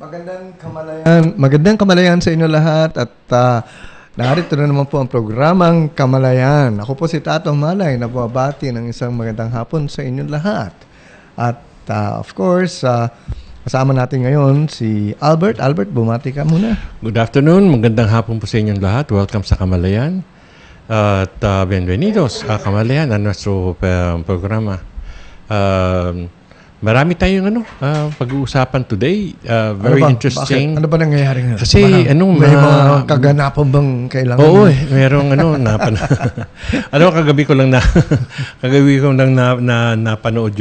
Magandang kamalayan sa inyo lahat at narito na naman po ang programang Kamalayan. Ako po si Tato Malay, nababati ng isang magandang hapon sa inyo lahat. At of course, kasama natin ngayon si Albert. Albert, bumati ka muna. Good afternoon, magandang hapon po sa inyong lahat. Welcome sa Kamalayan. At bienvenidos a Kamalayan, a nuestro programa. Marami tayong pag-uusapan today. Very interesting. Bakit? Ano ba nangyayari ngayon? Kasi may mga kaganapan bang kailangan? Oo, merong kagabi ko lang napanood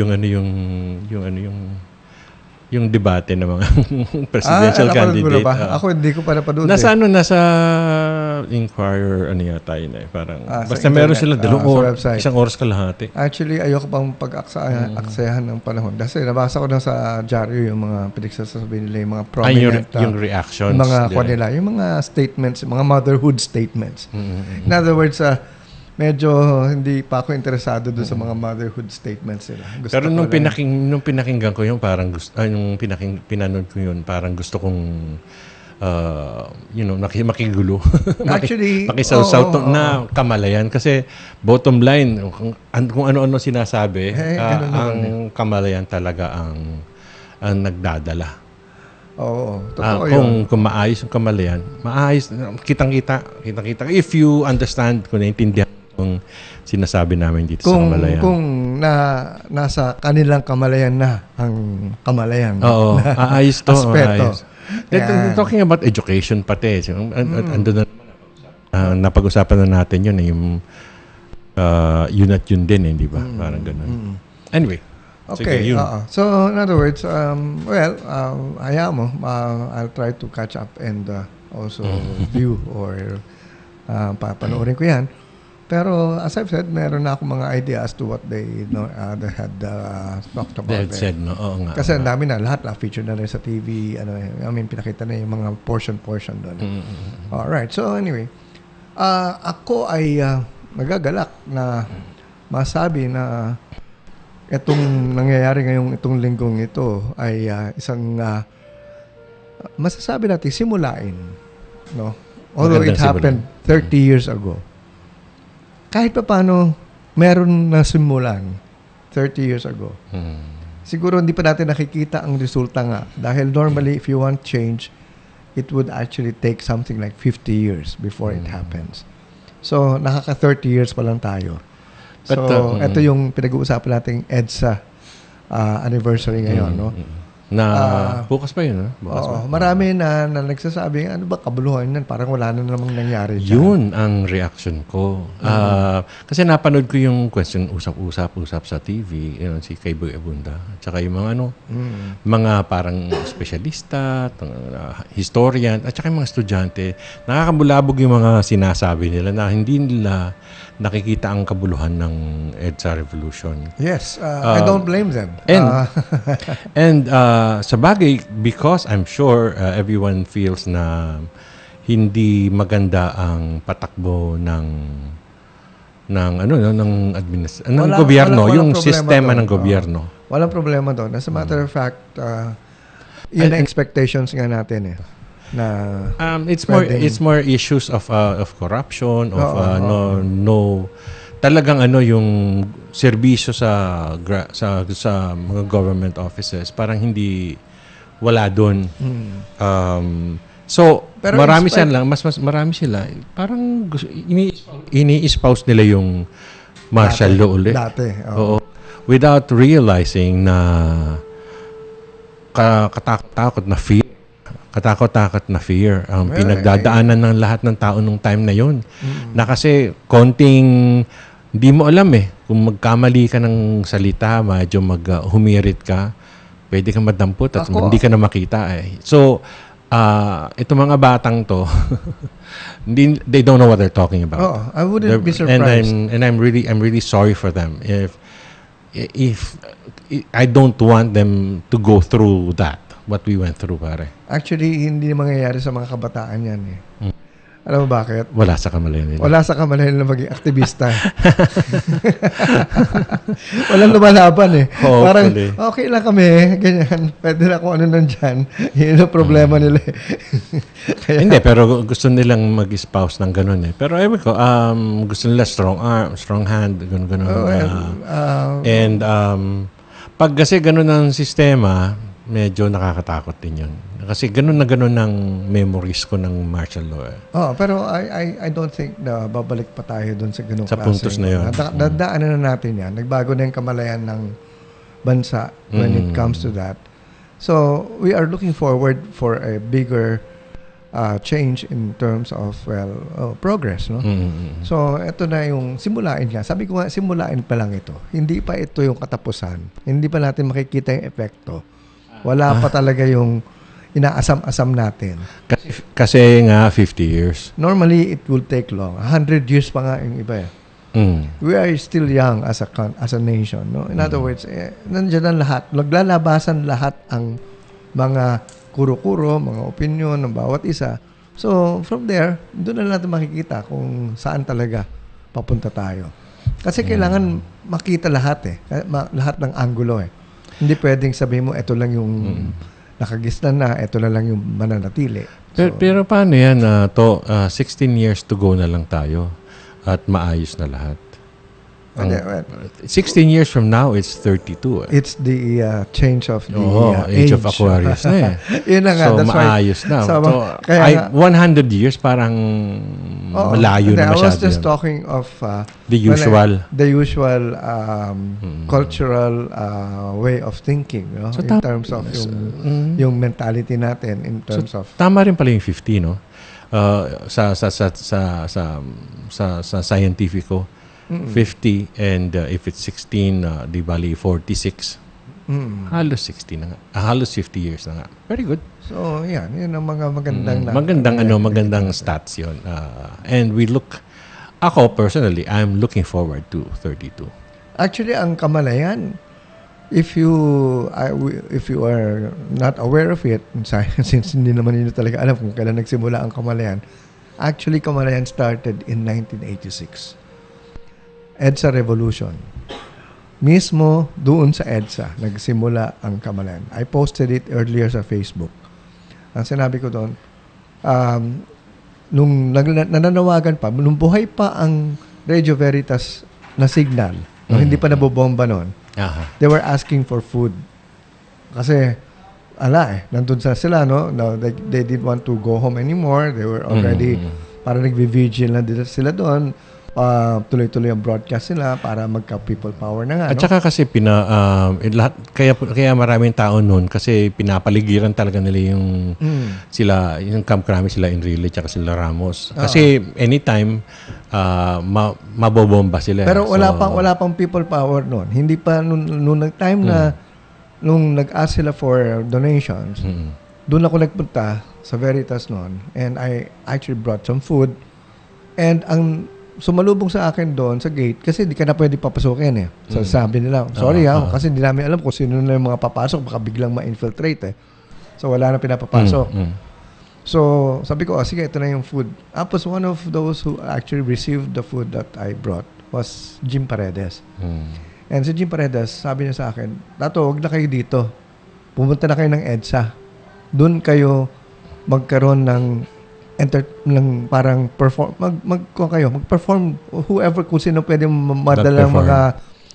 yung debate ng mga presidential candidate. Ako hindi ko pa napanood. Nasa Inquirer yata yun parang basta meron sila isang oras kalahati. Actually, ayoko pang pag-aksayahan ng panahon. Kasi nabasa ko na sa dyaryo yung mga pinagsasabi nila, yung mga prominent yung reactions. Yung mga statements, mga motherhood statements. Mm-hmm. In other words, medyo hindi pa ako interesado doon sa mga motherhood statements nila. Pero nung pinakinggan ko yun, parang pinanood ko yun, parang gusto kong makigulo. Actually, makisawsaw na kamalayan. Kasi bottom line, kung ano-ano sinasabi, ang kamalayan talaga ang nagdadala. Oo, totoo yun. Kung maayos ang kamalayan, maayos, kitang-kita. If you understand, kung naintindihan kung sinasabi namin dito sa kamalayan. Kung nasa kanilang kamalayan na ang kamalayan. Oo, aayos to. Aspeto. Talking about education pati. Ando na napag-usapan na natin yun. Yun at yun din, di ba? Parang ganun. Anyway. Okay. So, in other words, hayaan mo. I'll try to catch up and also view or papanoorin ko yan. Pero as I've said, meron na akong mga idea as to what they had talked about. They had said, no? Oo nga. Kasi ang dami na, lahat feature na rin sa TV. Pinakita na yung mga portion doon. Alright, so anyway, ako ay nagagalak na masabi na itong nangyayari ngayong itong linggong ito ay isang masasabi natin simulain, no? Although it happened 30 years ago. Kahit pa paano meron na simulan 30 years ago. Siguro hindi pa natin nakikita ang resulta nga dahil normally if you want change, it would actually take something like 50 years before it happens. So nakaka 30 years pa lang tayo. So, ito yung pinag-uusapan nating EDSA anniversary ngayon, no? Bukas pa yun, no? Marami na nagsasabi, ano ba kabuluhan yan? Parang wala na namang nangyari dyan. Yun ang reaction ko. Kasi napanood ko yung question usap sa TV, si Kay Boy Abunda, tsaka yung mga mga parang espesyalista, historian, at tsaka yung mga estudyante. Nakakabulabog yung mga sinasabi nila na hindi nila nakikita ang kabuluhan ng EDSA revolution. Yes, I don't blame them. And sa bagay, because I'm sure everyone feels na hindi maganda ang patakbo ng gobyerno, yung sistema ng gobyerno. Walang problema doon. As a matter of fact, yun ang expectations nga natin it's more issues of corruption, talagang yung serbisyo sa mga government offices parang hindi wala doon. So pero marami sila parang ini-espouse nila yung martial law ulit. Oo. Without realizing na katakot na fear ang pinagdadaanan ng lahat ng tao nung time na yun. Na kasi konting hindi mo alam kung magkamali ka ng salita, medyo humirit ka, pwede kang madampot at hindi ka na makita So, itong mga batang to, they don't know what they're talking about. I wouldn't be surprised. And I'm really sorry for them. If I don't want them to go through that. What we went through, pare. Actually, hindi mangyayari sa mga kabataan yan Alam mo bakit? Wala sa kamalayan nila. Wala sa kamalayan na maging aktivista. Walang lumalaban eh. Parang, okay lang kami, ganyan. Pwede na kung ano nandyan. Yun ang problema nila eh. Kaya, hindi, pero gusto nilang mag-espouse ng ganun eh. Pero ewan ko, gusto nila strong arm, strong hand, ganun. Pag kasi ganun ang sistema, medyo nakakatakot din yun. Kasi ganun ang memories ko ng martial law. Pero I don't think na babalik pa tayo doon sa ganung klase. Sa puntos na yun. Dadaanan na natin yan. Nagbago na yung kamalayan ng bansa when it comes to that. So, we are looking forward for a bigger change in terms of, progress. No? So, ito na yung simulain nga. Sabi ko nga, simulain pa lang ito. Hindi pa ito yung katapusan. Hindi pa natin makikita yung epekto. Wala pa talaga yung inaasam-asam natin. Kasi nga 50 years. Normally, it will take long. 100 years pa nga yung iba eh. We are still young as a nation. No? In other words, nandiyan ang lahat. Naglalabasan lahat ang mga kuro-kuro, mga opinion ng bawat isa. So, from there, doon na natin makikita kung saan talaga papunta tayo. Kasi kailangan makita lahat eh. Lahat ng angulo eh. Hindi pwedeng sabihin mo, ito lang yung nakagisnan na, ito na lang yung mananatili. So, pero paano yan? 16 years to go na lang tayo at maayos na lahat. 16 years from now, it's 32. It's the change of the age of Aquarius na eh. Yun na nga. So, maayos na. So, 100 years parang malayo na masyado. I was just talking of the usual cultural way of thinking, no? So, in terms of yung mentality natin, in terms of... Tama rin pala yung 50, no? Sa scientifico. 50 and if it's 16 di bali 46 halos 60 na nga halos 50 years na nga. Very good. So yan ang mga magandang magandang stats yon. And ako personally, I'm looking forward to 32. Actually ang kamalayan, if you are not aware of it, since hindi naman niyo talaga alam kung kailan nagsimula ang kamalayan, actually kamalayan started in 1986. EDSA Revolution. Mismo doon sa EDSA, nagsimula ang kamalayan. I posted it earlier sa Facebook. Ang sinabi ko doon, nung nananawagan pa, nung buhay pa ang Radio Veritas na signal, hindi pa nabobomba noon, they were asking for food. Kasi, nandun sila, no? They didn't want to go home anymore. They were already, parang nagvi-vigil na sila doon. Tuloy-tuloy ang broadcast nila para magka-people power na nga. At saka kasi kaya maraming tao noon kasi pinapaligiran talaga nila yung yung Camp Crame, sila Enrile at sila Ramos. Kasi anytime mabobomba sila. Pero wala pang people power noon. Hindi pa nung time na nung nag-ask sila for donations. Doon ako nagpunta sa Veritas noon and I actually brought some food and ang sumalubong sa akin doon sa gate kasi di ka na pwede papasukin eh. So sabi nila, sorry kasi hindi namin alam kung sino na yung mga papasok, baka biglang ma-infiltrate eh. So wala na pinapapasok. So sabi ko, sige, ito na yung food. Tapos one of those who actually received the food that I brought was Jim Paredes. And si Jim Paredes, sabi niya sa akin, Tato, huwag na kayo dito. Pumunta na kayo ng EDSA. Doon kayo magkaroon ng parang mag-perform whoever, kung sino pwede madala ng mga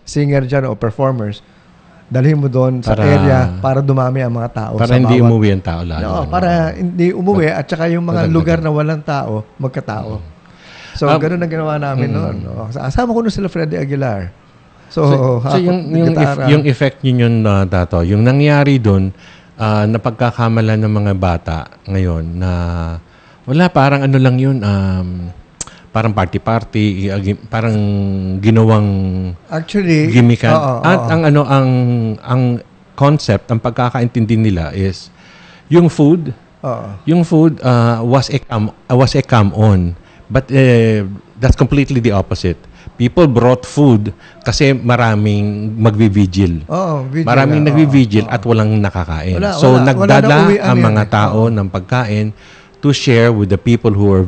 singer dyan o performers, dalhin mo doon sa area para dumami ang mga tao. Para hindi umuwi ang tao lalo. Para hindi umuwi at saka yung mga lugar na walang tao, magkatao. So, ganun ang ginawa namin noon. No? Asama ko na sila Freddy Aguilar. So yung effect niyo yun, Tato, yung nangyari doon, napagkakamalan ng mga bata ngayon na wala, parang ano lang yun, parang party-party, parang ginawang gimmickan. At ang concept, ang pagkakaintindi nila is yung food was a come on. But that's completely the opposite. People brought food kasi maraming magvi-vigil. Maraming nagvi-vigil at walang nakakain. So nagdala ang mga tao ng pagkain to share with the people who are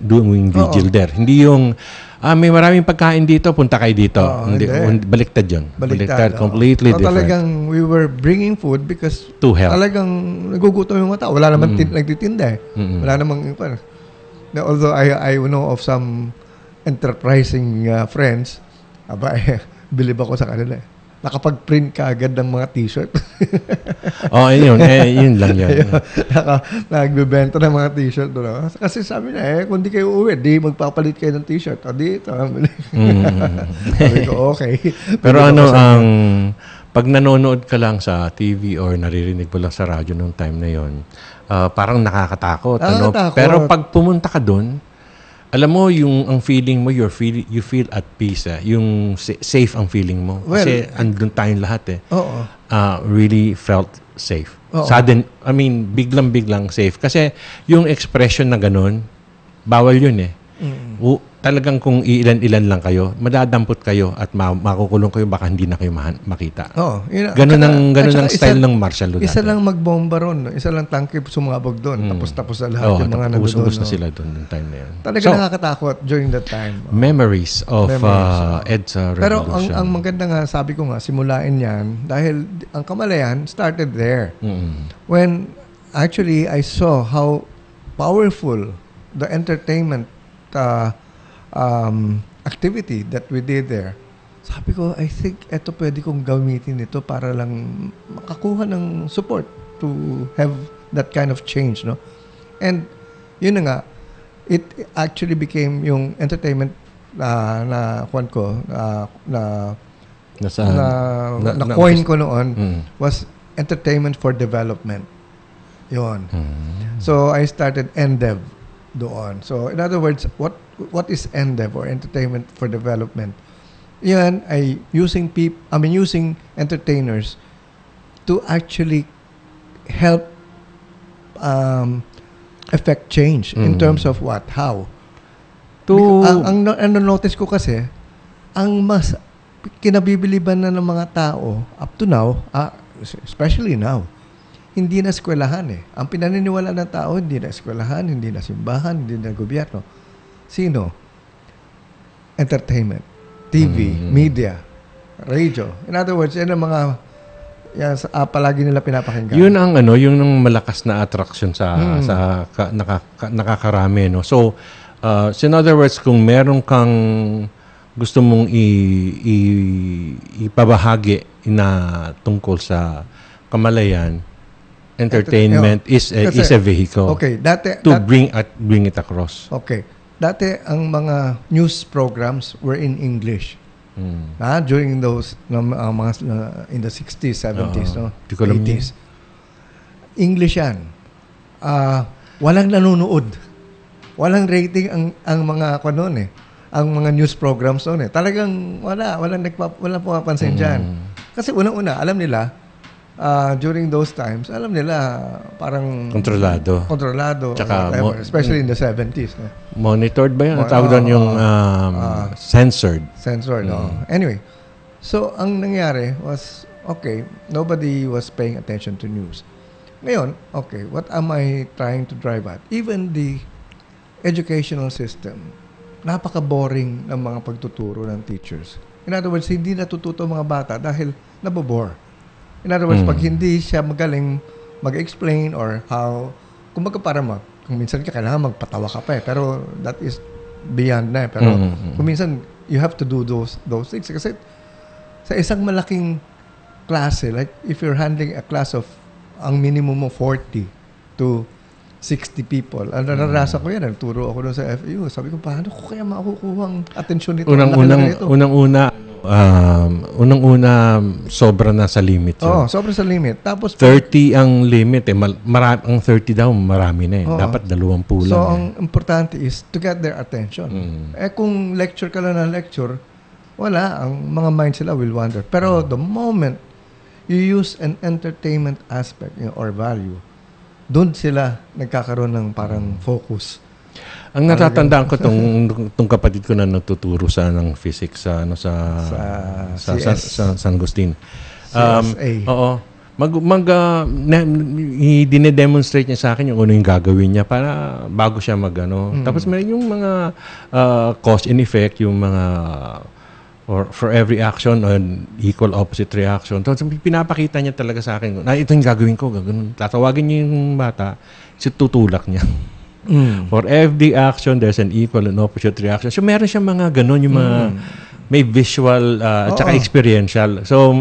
doing vigil there. Hindi yung may maraming pagkain dito, punta kayo dito. Hindi. Baliktad yun. Baliktad. Completely different. Talagang we were bringing food because to help. Talagang nagugutom yung mga tao. Wala naman nagtitinda eh. Wala namang although I know of some enterprising friends, bilib ako sa kanila eh. Nakapag-print ka agad ng mga t-shirt. Yun lang yun. Nagbebenta ng mga t-shirt doon. Kasi sabi na kung di kayo uwi, di magpapalit kayo ng t-shirt. Dito. Sabi ko, okay. Pero pag nanonood ka lang sa TV or naririnig mo lang sa radyo nung time na yon, parang nakakatakot. Pero pag pumunta ka doon, alam mo, ang feeling mo, you feel at peace. Yung safe ang feeling mo. Kasi andun tayong lahat really felt safe. Sudden, biglang safe. Kasi yung expression na ganun, bawal yun eh. Talagang kung ilan-ilan lang kayo, madadampot kayo at makukulong kayo, baka hindi na kayo makita. Ganun ang style ng martial law. Isa lang magbomba ron. Isa lang tangke sumabog doon. Tapos na lahat yung mga nandun. Ubus na sila doon ng time na yun. Talaga nakakatakot during that time. Memories of EDSA Revolution. Pero ang maganda nga, sabi ko nga, simulain yan dahil ang Kamalayan started there. When actually I saw how powerful the entertainment activity that we did there. Sabi ko, I think eto pwede kong gamitin ito para lang makakuha ng support to have that kind of change, no? And yun na nga, it actually became yung entertainment na coin ko noon was entertainment for development. Yun. So I started ENDEV doon. So in other words, what is ENDEV or entertainment for development? Yan ay using entertainers to actually help affect change in terms of what, how. Ang notice ko kasi, ang mas kinabibiliban na ng mga tao up to now, especially now, hindi na eskwelahan eh. Ang pinaniniwala ng tao, hindi na eskwelahan, hindi na simbahan, hindi na gobyerno. Sino? Entertainment, TV, media, radio. In other words, yan ang mga palagi nila pinapakinggan. Yun ang yun ang malakas na attraction sa nakakarami, no. So, in other words, kung meron kang gusto mong ipabahagi na tungkol sa Kamalayan, entertainment is a vehicle. Okay, bring it across. Okay. Dati ang mga news programs were in English. During those in the 60s, 70s, 80s. English yan. Walang nanonood. Walang rating ang mga ang mga news programs noon eh. Talagang walang pumapansin diyan. Kasi unang-una, alam nila during those times, alam nila parang kontrolado. Tsaka especially in the 70s. No? Monitored ba yun? Tawag doon yung censored. Censored, no. Anyway, so ang nangyari was, okay, nobody was paying attention to news. Ngayon, okay, what am I trying to drive at? Even the educational system, napaka-boring ng mga pagtuturo ng teachers. In other words, hindi natututo mga bata dahil nabobore. In other words, pag hindi siya magaling mag-explain or how, kung minsan kailangan magpatawa ka pa eh, pero that is beyond na eh. Pero kung minsan, you have to do those things. Kasi sa isang malaking klase, like if you're handling a class of, ang minimum of 40 to 60 people. Nararasa ko yan. Nagturo ako doon sa FEU. Sabi ko, paano ko kaya makukuha ang atensyon nito? Unang-una, sobra na sa limit yun. Sobra sa limit. Tapos 30 ang limit eh. Ang 30 daw, marami na eh. Dapat 20 lang. So, ang importante is to get their attention. Kung lecture ka lang ng lecture, wala. Ang mga mind sila will wander. Pero the moment you use an entertainment aspect or value, doon sila nagkakaroon ng parang focus. Ang natatandaan ko tong kapatid ko na nagtuturo ng physics sa San Agustin. CSA. Oo. dine-demonstrate niya sa akin yung ano yung gagawin niya para bago siya Tapos may yung mga cause and effect, yung mga for every action and equal opposite reaction. So, pinapakita niya talaga sa akin, ito yung gagawin ko, gagawin. Tatawagin niya yung bata, tutulak niya. For every action, there's an equal and opposite reaction. So, meron siyang mga ganun, yung mga may visual at saka experiential. So,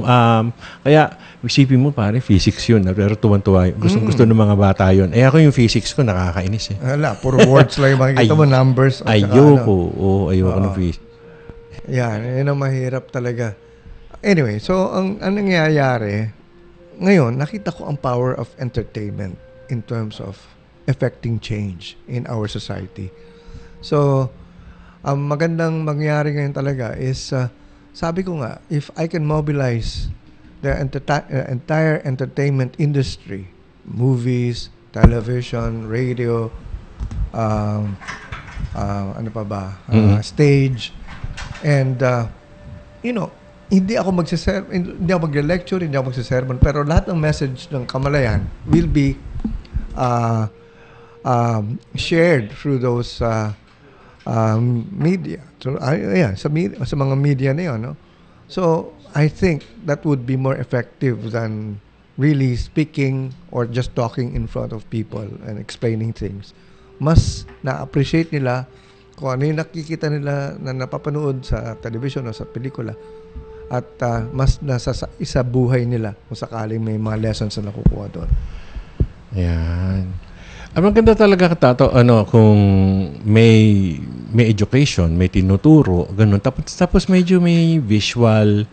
kaya, isipin mo pare, physics yun. Pero tuwan-tuwa yun. Gusto ng mga bata yun. Ako yung physics ko, nakakainis Wala, puro words lang yung makikita mo, numbers. Ayoko ng physics. Yan, yun ang mahirap talaga. Anyway, so ang nangyayari, ngayon, nakita ko ang power of entertainment in terms of affecting change in our society. So, ang magandang mangyari ngayon talaga is, sabi ko nga, if I can mobilize the entire entertainment industry, movies, television, radio, stage, and hindi ako mag-lecture, hindi ako magse-sermon, pero lahat ng message ng Kamalayan will be shared through those media. So sa mga media na 'yon, no? So I think that would be more effective than really speaking or just talking in front of people and explaining things. Mas na-appreciate nila kung ano yung nakikita nila na napapanood sa television o sa pelikula, at mas nasa isa buhay nila kung sakaling may mga lessons na nakukuha doon. Yan. Ang maganda talaga kung may education, may tinuturo, ganun. Tapos medyo may visual.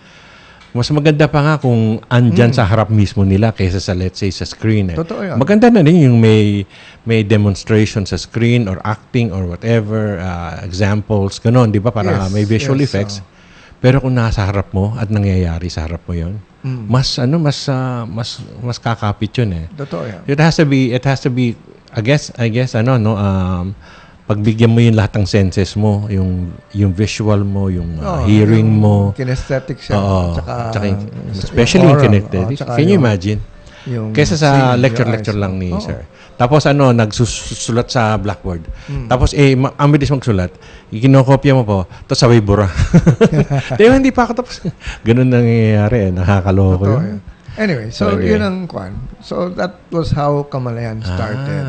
Mas maganda pa nga kung andyan sa harap mismo nila kaysa sa, let's say, sa screen. Totoo yan. Maganda na rin yung may demonstration sa screen or acting or whatever, examples, ganun, di ba? Para may visual effects. Pero kung nasa harap mo at nangyayari sa harap mo yun, mas kakapit yun eh. Totoo yan. It has to be, I guess, pagbigyan mo yung lahat ng senses mo, yung visual mo, yung hearing mo. Kinesthetic siya. Tsaka especially yung kinesthetic. Can you imagine? Kesa sa lecture lang ni sir. Tapos nagsusulat sa blackboard. Tapos ang bilis magsulat, kinokopya mo po, tapos sabay bura. Diba, hindi pa ako tapos. Ganun nangyayari, nakakaloko yun. Anyway, so yun ang kwan. So that was how Kamalayan started.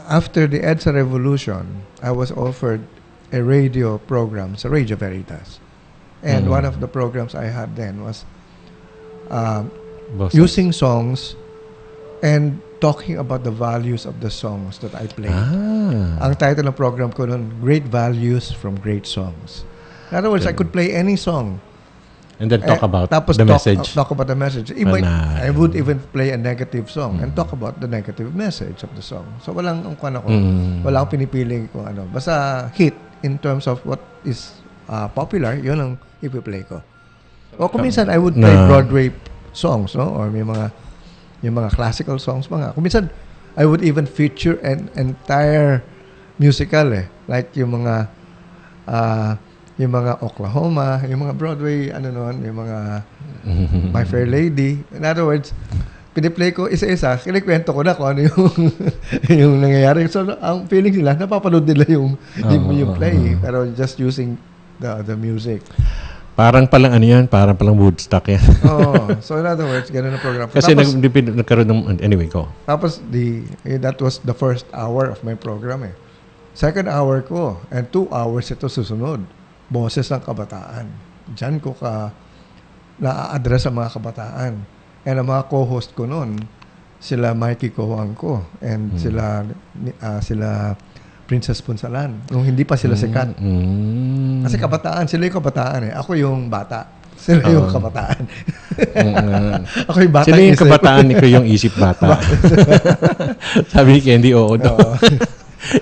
After the EDSA revolution, I was offered a radio program sa Radio Veritas. And one of the programs I had then was using songs and talking about the values of the songs that I played. Ang title ng program ko nun, Great Values from Great Songs. In other words, I could play any song. And then talk about the message. Talk about the message. I would even play a negative song and talk about the negative message of the song. So walang wala akong pinipili kung ano. Basta hit in terms of what is popular, yun ang ipi-play ko. O kung minsan I would play Broadway songs, no? Or yung mga classical songs mga. Kung minsan I would even feature an entire musical like yung mga Oklahoma, yung mga Broadway, yung mga My Fair Lady. In other words, piniplay ko isa-isa, kinikwento ko na kung ano yung nangyayari. So, ang feeling nila, napapanood nila yung play. Pero just using the music. Parang palang parang palang Woodstock yan. So in other words, ganun ang program. Kasi nagkaroon ng, anyway, ko. Tapos, that was the first hour of my program Second hour ko, and 2 hours ito susunod. Boses ng kabataan. Diyan ko na-address ang mga kabataan. And ang mga co-host ko noon, sila Mikey Cojuangco and sila Princess Punsalan. Nung hindi pa sila sikat. Kasi kabataan, sila yung kabataan Ako yung bata. Sila yung kabataan. Ako yung bata. Sila yung kabataan, ikaw yung isip bata. Sabi ni Candy, oo daw.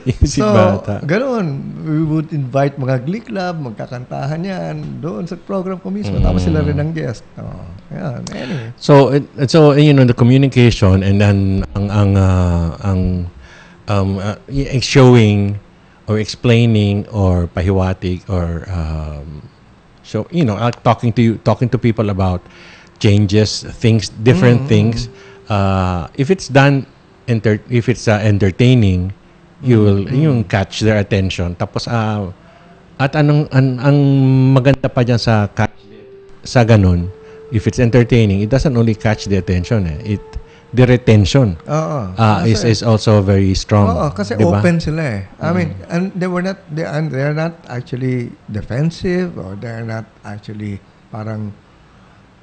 Isip bata. Ganoon. We would invite mga Glee Club, magkakantahan yan doon sa program ko mismo. Tapos sila rin ang guest. Yan. Anyway. So the communication and then showing or explaining or pahiwatig or talking to people about changes, things, different things. If it's done, if it's entertaining, yung catch their attention. Tapos, at ang maganda pa dyan sa ganun, if it's entertaining, it doesn't only catch the attention. The retention is also very strong. Kasi diba? open sila eh. I mean, and they're not actually defensive or they're not actually parang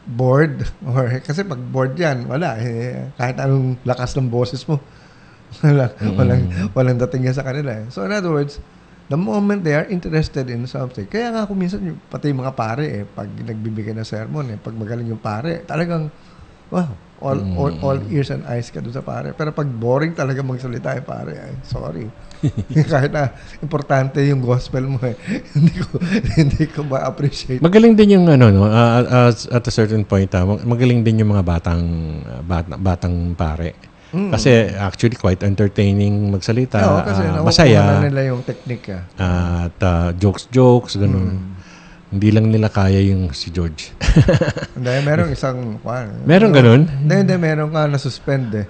bored or kasi pag bored yan, wala eh. Kahit anong lakas ng boses mo, walang dating yan sa kanila eh. So in other words, the moment they are interested in something, kaya nga kung minsan pati yung mga pare eh, pag nagbibigay ng sermon eh, pag magaling yung pare, talagang wow, all ears and eyes ka doon sa pare. Pero pag boring talaga magsalita yung pare, ay, sorry. Kahit na importante yung gospel mo eh, hindi ko ma-appreciate. Magaling din yung at a certain point, magaling din yung mga batang pare. Kasi actually quite entertaining magsalita. Kasi masaya. Na nila yung technique. At jokes, ganun. Hindi lang nila kaya yung si George. Hindi, merong isang... Meron ganun? Hindi, meron ka na-suspend eh.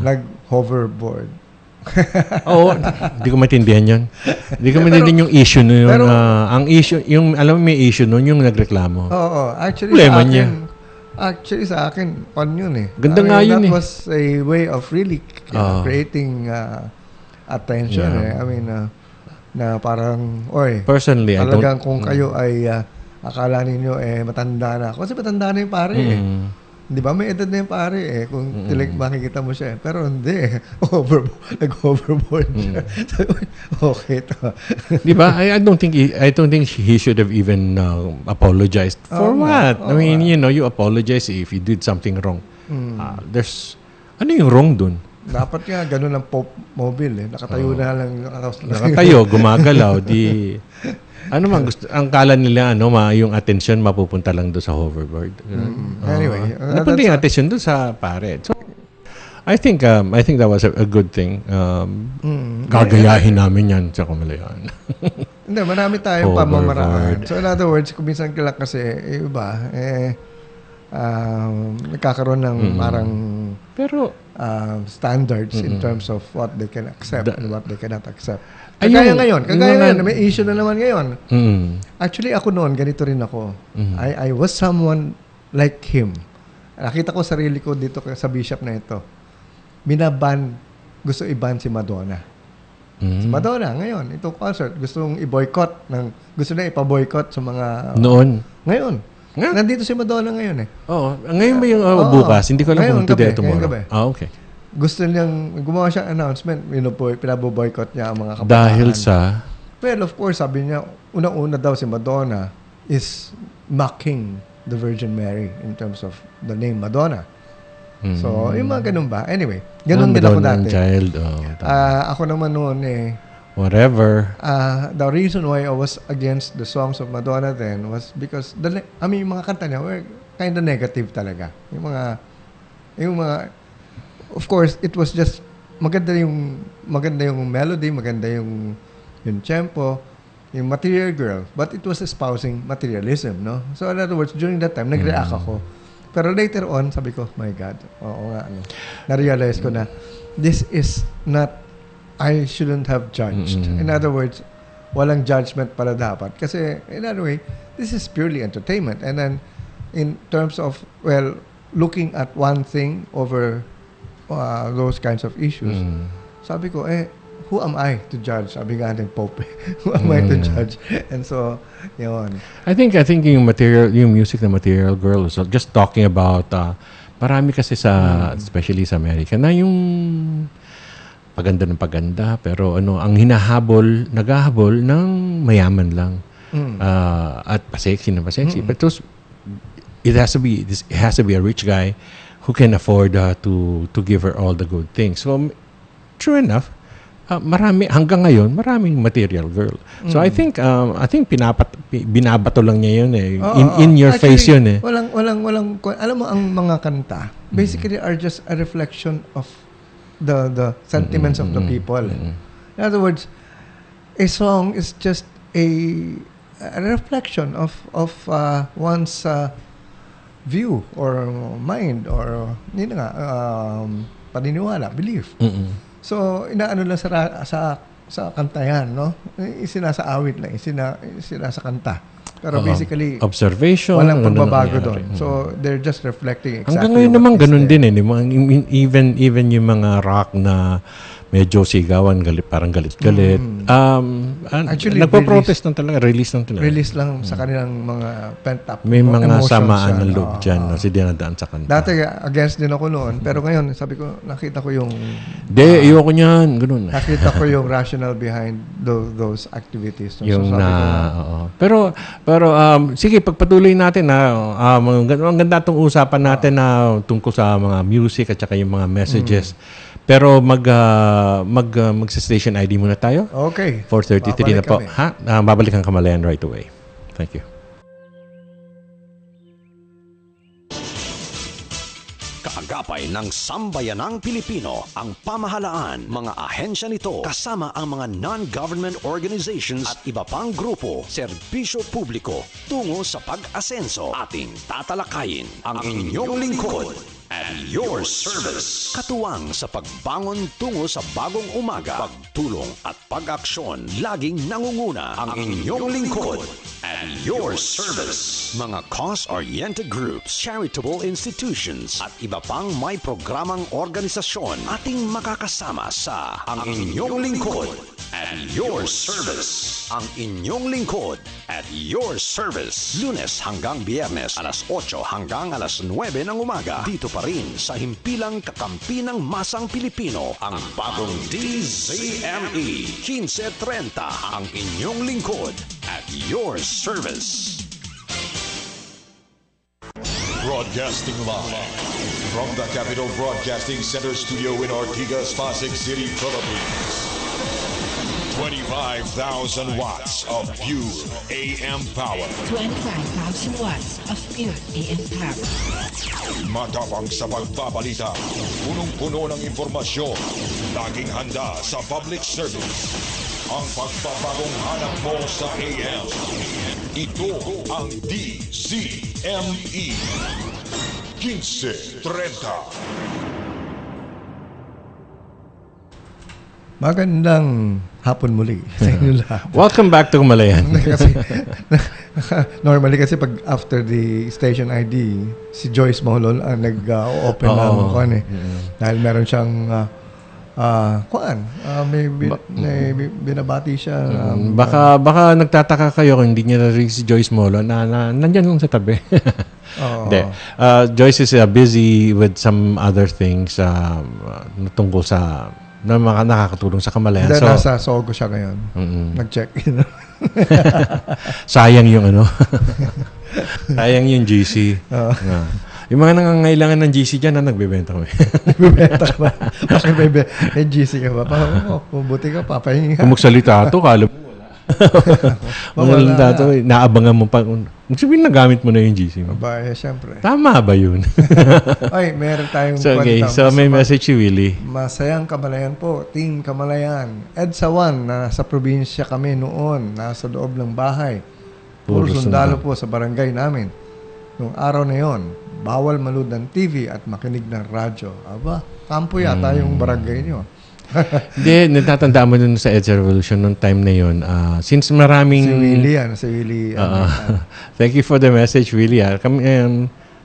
Nag-hoverboard. Oo, hindi ko maintindihan yun. Hindi ko maintindihan yung issue nun. Ang issue, alam mo may issue nun, yung nagreklamo. Oo, actually problema sa akin, niya. Actually sa akin, yun eh. Ganda nga yun that was a way of really creating attention eh. I mean, na parang, personally, talagang kung kayo ay akala ninyo matanda na. Kasi matanda na yung pare eh. Di ba? May edad na yung pare eh. Kung makikita mo siya eh. Pero hindi eh. Nag-overboard siya. Okay to. Di ba? I don't think he should have even apologized. For what? I mean, you apologize if you did something wrong. Ano yung wrong dun? Dapat nga, ganun ang Pope Mobile eh. Nakatayo na lang. Nakatayo, gumagalaw. Ano man gusto, ang kala nila, yung attention mapupunta lang doon sa hoverboard. Anyway. Napunta yung attention doon sa pare. So, I think that was a good thing. Gagayahin namin yan sa Kamalayaan. Hindi, marami tayong pamamaraan. So, in other words, kung minsan kila kasi, iba, nagkakaroon ng parang standards in terms of what they can accept and what they cannot accept. Kagaya ngayon, may issue na naman ngayon. Actually, ako noon, ganito rin ako. I was someone like him. Nakita ko sarili ko dito sa bishop na ito. Gusto i-ban si Madonna. Si Madonna, ngayon, itong concert, gusto na ipa-boycott sa mga... Noon? Ngayon. Nandito si Madonna ngayon eh. Oo. Ngayon ba yung bukas? Hindi ko alam kung today tomorrow. Okay. Gusto niyang, gumawa siyang announcement, pinaboboycott niya ang mga kabataan. Dahil sa? Well, of course, sabi niya, unang-una daw si Madonna is mocking the Virgin Mary in terms of the name Madonna. So, yung mga ganun ba? Anyway, ganun din ako dati. Child. Ako naman noon whatever. The reason why I was against the songs of Madonna then was because yung mga kanta niya were kind of negative talaga. Yung mga of course, it was just maganda yung melody, maganda yung tempo, yung Material Girl, but it was espousing materialism, no? So in other words, during that time, nag-react ako. Pero later on, sabi ko, my God, na-realize ko na this is not, I shouldn't have judged. In other words, walang judgment pala dapat. Kasi, in other way, this is purely entertainment. And then, in terms of, looking at one thing over those kinds of issues, sabi ko, who am I to judge? Sabi nga ng Pope, who am I to judge? And so, yun. I think yung music na Material Girl, so just talking about, marami kasi especially sa America, na yung paganda ng paganda, pero ang naghahabol ng mayaman lang. At pa-sexy na pa-sexy. But it has to be a rich guy who can afford to give her all the good things. So, true enough, hanggang ngayon, maraming Material Girl. So, I think binabato lang niya yun eh. In your actually, face yun eh. Walang, alam mo, ang mga kanta, basically are just a reflection of the sentiments of the people. In other words, a song is just a reflection of one's view or mind or yun nga, paniniwala, belief. So inaano lang sa kanta yan, no? Isinasaawit lang, isinasa kanta. Pero basically, observation, walang pagbabago doon. So they're just reflecting exactly. Hanggang ngayon naman ganun din even yung mga rock na medyo sigawan, parang galit-galit. Actually, nagpo-protest lang talaga, release lang sa kanilang mga pent-up may mga emotions samaan ng loob dyan na si dinadaan sa kanta. Dati against din ako noon, pero ngayon sabi ko, nakita ko yung ayoko niyan, ganun. Nakita ko yung rationale behind those activities. Yung Pero sige, pagpatuloy natin na ang ganda itong usapan natin na tungkol sa mga music at saka yung mga messages. Pero magsa-station ID muna tayo. Okay. 4:33 na po. Babalik ang Kamalayan right away. Thank you. Kaagapay ng Sambayanang Pilipino ang pamahalaan, mga ahensya nito kasama ang mga non-government organizations at iba pang grupo, serbisyo publiko tungo sa pag-asenso. Ating tatalakayin ang inyong lingkod at your service. Katuwang sa pagbangon tungo sa bagong umaga, pagtulong at pag-aksyon, laging nangunguna ang inyong lingkod at your service. Mga cause-oriented groups, charitable institutions at iba pang may programang organisasyon ating makakasama sa ang inyong lingkod at your service. Ang inyong lingkod at your service. Lunes hanggang Biyernes, alas 8 hanggang alas 9 ng umaga. Dito pa rin sa himpilang kakampi ng masang Pilipino, ang bagong DZME 1530. Ang inyong lingkod at your service. Broadcasting live from the Capital Broadcasting Center studio in Ortigas, Pasig City, Philippines. 25,000 watts of pure AM power. 25,000 watts of pure AM power. Matapang sa pagbabalita, punong-puno ng informasyon, laging handa sa public service. Ang pagbabagong hanap mo sa AM. Ito ang DZME 1530. Magandang hapon muli sa inyo lahat. Welcome back to Kamalayan. Normally kasi pag after the station ID, si Joyce Maholol nag-open ng dahil meron siyang may binabati siya. Baka nagtataka kayo kung hindi niya narinig si Joyce Maholol na nandyan lang sa tabi. Joyce is busy with some other things tungkol sa na nakakatulong sa Kamalayan. So, nasa Sogo siya ngayon. Nag-check-in. Sayang yung sayang yung GC. Yung mga nangangailangan ng GC dyan na nagbebenta kami. Nagbebenta ka ba? Bakit may GC ka ba? Buti ka pa. Kung magsalita ito, kala mo wala. Naabangan mo pa. Sabihin, nagamit mo na yung GC mo. Siyempre. Tama ba yun? Ay, meron tayong so may message si Willie. Masayang Kamalayan po. Team Kamalayan. EDSA 1, nasa probinsya kami noon. Nasa loob ng bahay. Puro sundalo po sa barangay namin. Noong araw na yon, bawal manood ng TV at makinig ng radyo. Aba, kampo yata yung barangay niyo. Hindi, natatandaan mo dun sa EDSA Revolution noong time na yun. Since maraming... Si Willie. Thank you for the message, Willie.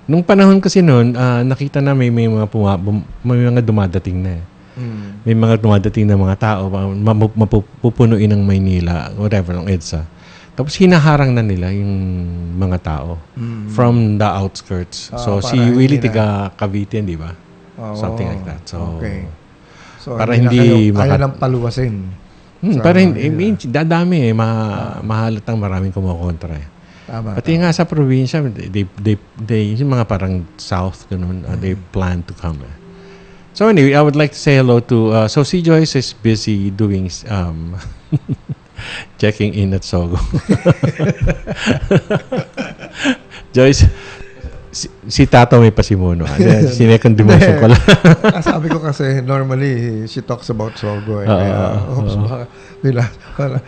Nung panahon kasi noon, nakita na may mga dumadating na. May mga dumadating na mga tao, mapupunuin ng Maynila, whatever, ng EDSA. Tapos hinaharang na nila yung mga tao from the outskirts. So si Willie tiga Cavite, di ba? Something like that. So, okay. So, para hindi kaya lang paluwasin. Para hindi, dadami mahalatang maraming kumukontra. Pati nga sa probinsya, yung mga parang south, ganun, they plan to come. So anyway, I would like to say hello to, so si Joyce is busy doing, checking in at Sogo. Joyce, Si Tato may pasimuno. Sinecond demotion ko lang. Sabi ko kasi, normally, she talks about Sogo.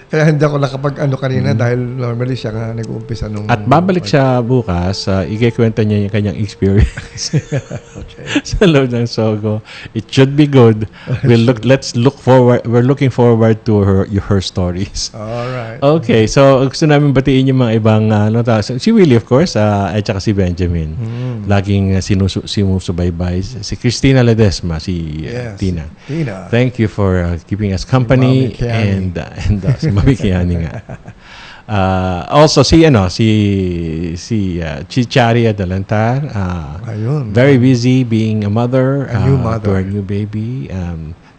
Kaya hindi ako nakapag-ano kanina dahil normally siya nga nag-uumpisa nung... At babalik siya bukas, ikikwento niya yung kanyang experience sa loob ng Sogo. It should be good. We're looking forward to her stories. Alright. Okay, so gusto namin batiin yung mga ibang si Willie, of course, at saka si Benjamin. Laging sinusubaybay. Si Christina Ledesma, si Tina. Thank you for keeping us company, and si Mami Kiani nga. Also si Chari Adalantar, very busy being a mother, to our new baby.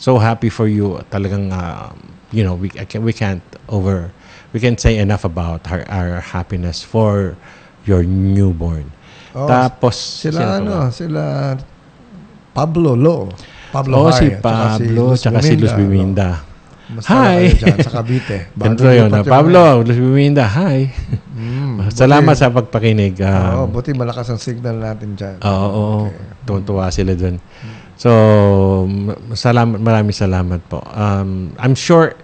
So happy for you. Talagang we can't say enough about our happiness for your newborn. Tapos sila Pablo Hay, si Pablo tsaka si Luz Biminda. Hi! Sa Cavite. Ganito yun. Pablo, Luz Biminda, hi! Salamat sa pagpakinig. Buti malakas ang signal natin dyan. Oo. Tuwa sila dun. So, maraming salamat po. I'm sure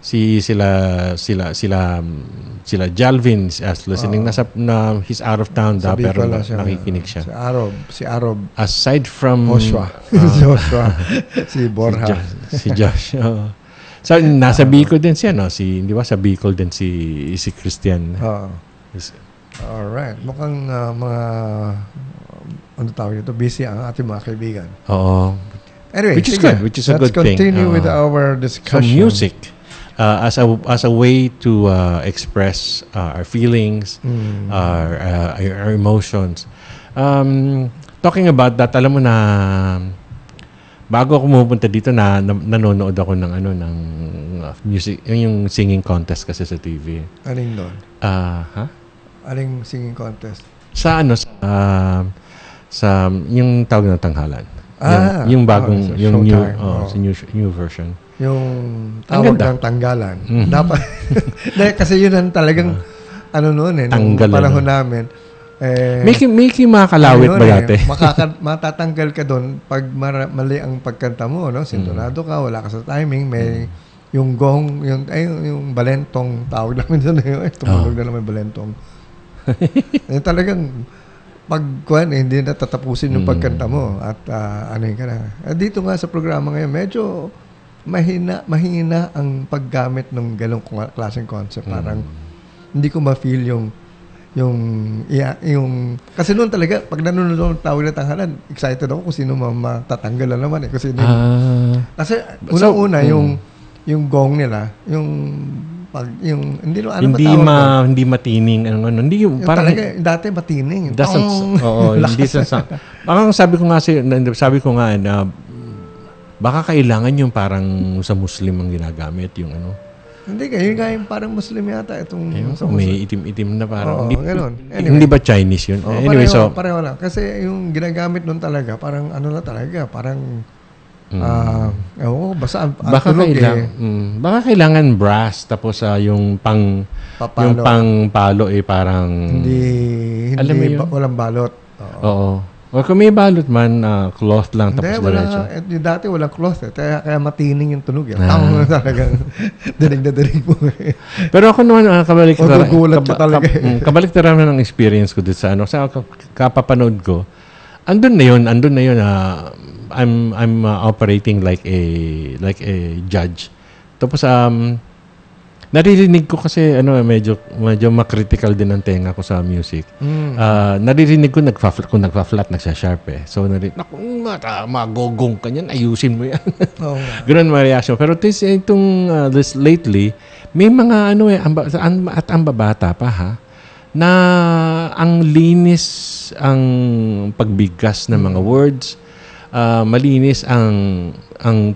sila Jalvin as listening he's out of town pero nakikinig siya. Si Arob aside from Joshua si Borja si Josh. So nasa Bicol din siya di ba sa Bicol din si Christian. Alright, mukhang mga tawag ito, busy ang ating mga kaibigan. Anyway, which is good, which is a good thing. Let's continue with our discussion. So music as a way to express our feelings, our emotions. Talking about that, alam mo na bago ako pumupunta dito nanonood ako ng music, yung singing contest kasi sa TV. Aling doon? Aling singing contest? Sa yung tawag ng tanghalan. Yung bagong yung new version. Yung tawag ng tanggalan. Dapat kasi yun ang talagang noon nung panahon namin. May makalawit ba dati? Matatanggal ka doon pag mali ang pagkanta mo, sintonado ka, wala ka sa timing, may yung gong, yung balentong tawag namin doon, tumunog na naman balentong. Talagang hindi na tatapusin yung pagkanta mo at ka na. Dito nga sa programa ngayon, medyo mahina ang paggamit ng ganong klaseng concept. Parang hindi ko ma-feel yung kasi noon talaga pag nanonood ng tawag na tanghalan, excited ako kung sino matatanggal na naman kasi kasi una yung gong nila, hindi matining hindi parang talaga dati matining. Parang sabi ko nga baka kailangan yung parang sa Muslim ang ginagamit yung Hindi yung parang Muslim yata itong may itim-itim na parang hindi ba Chinese yun? Anyway, pareho lang kasi yung ginagamit nun talaga parang parang baka kailangan brass tapos yung palo parang hindi walang balot. Oo. O kung may balot man, cloth lang tapos diretso. Dati walang cloth kaya matining yung tunog. Talagang dinig na dinig mo. Pero ako naman, kabalik ng experience ko dito sa sa kapapanood ko, andun na yun, I'm operating like a judge. Tapos naririnig ko kasi medyo makritical din ang tenga ko sa music. Naririnig ko kung nagfa-flat nagsha-sharp So magogong ka niyan, ayusin mo yan. Ganun mga reaction. Pero this lately may mga at ang babata pa na ang linis ang pagbigkas ng mga words. Malinis ang